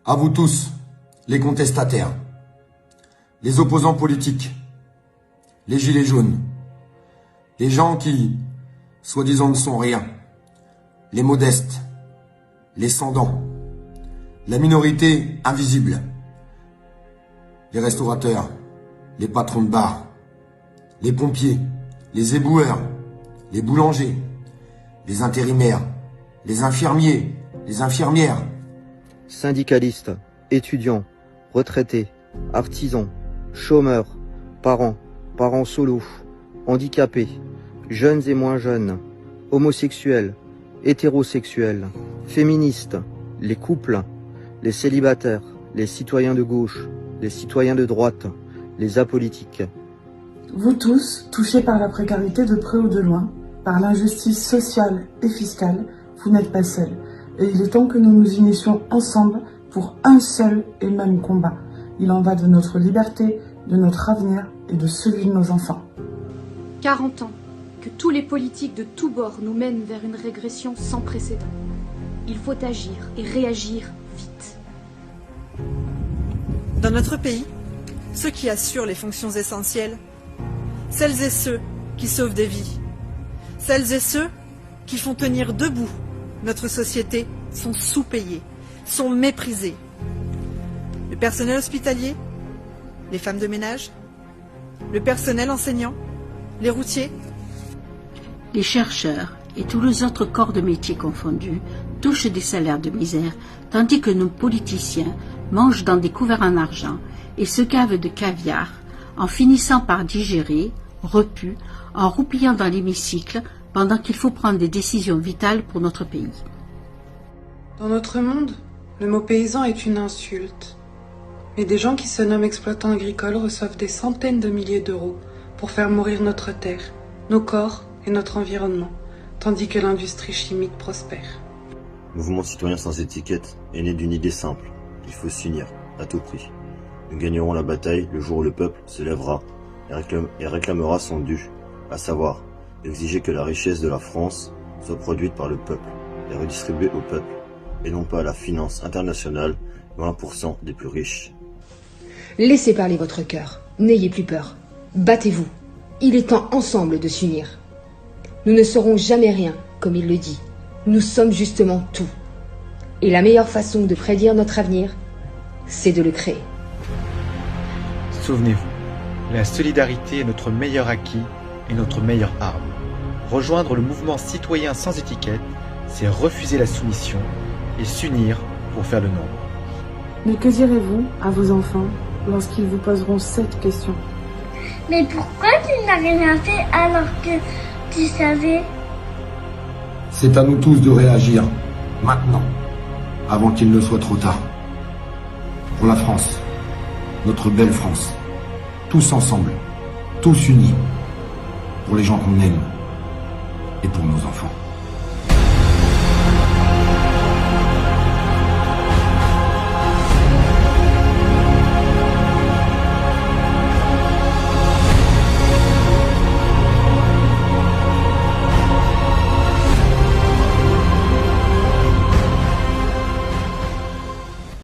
À vous tous, les contestataires, les opposants politiques, les gilets jaunes, les gens qui, soi-disant, ne sont rien, les modestes, les sans-dents, la minorité invisible, les restaurateurs, les patrons de bar, les pompiers, les éboueurs, les boulangers, les intérimaires, les infirmiers, les infirmières, syndicalistes, étudiants, retraités, artisans, chômeurs, parents solo, handicapés, jeunes et moins jeunes, homosexuels, hétérosexuels, féministes, les couples, les célibataires, les citoyens de gauche, les citoyens de droite, les apolitiques. Vous tous, touchés par la précarité de près ou de loin, par l'injustice sociale et fiscale, vous n'êtes pas seuls. Et il est temps que nous nous unissions ensemble pour un seul et même combat. Il en va de notre liberté, de notre avenir et de celui de nos enfants. 40 ans que tous les politiques de tous bords nous mènent vers une régression sans précédent. Il faut agir et réagir vite. Dans notre pays, ceux qui assurent les fonctions essentielles, celles et ceux qui sauvent des vies, celles et ceux qui font tenir debout notre société sont sous-payés, sont méprisés. Le personnel hospitalier, les femmes de ménage, le personnel enseignant, les routiers. Les chercheurs et tous les autres corps de métier confondus touchent des salaires de misère, tandis que nos politiciens mangent dans des couverts en argent et se gavent de caviar en finissant par digérer, repus, en roupillant dans l'hémicycle pendant qu'il faut prendre des décisions vitales pour notre pays. Dans notre monde, le mot paysan est une insulte. Mais des gens qui se nomment exploitants agricoles reçoivent des centaines de milliers d'euros pour faire mourir notre terre, nos corps et notre environnement, tandis que l'industrie chimique prospère. Le mouvement citoyen sans étiquette est né d'une idée simple. Il faut s'unir, à tout prix. Nous gagnerons la bataille le jour où le peuple se lèvera et réclamera son dû, à savoir exiger que la richesse de la France soit produite par le peuple et redistribuée au peuple, et non pas à la finance internationale ou 1% des plus riches. Laissez parler votre cœur, n'ayez plus peur, battez-vous. Il est temps ensemble de s'unir. Nous ne serons jamais rien, comme il le dit. Nous sommes justement tout. Et la meilleure façon de prédire notre avenir, c'est de le créer. Souvenez-vous, la solidarité est notre meilleur acquis et notre meilleure arme. Rejoindre le mouvement citoyen sans étiquette, c'est refuser la soumission et s'unir pour faire le nombre. Mais que direz-vous à vos enfants lorsqu'ils vous poseront cette question? Mais pourquoi tu n'as rien fait alors que tu savais? C'est à nous tous de réagir, maintenant, avant qu'il ne soit trop tard. Pour la France, notre belle France, tous ensemble, tous unis, pour les gens qu'on aime et pour nos enfants.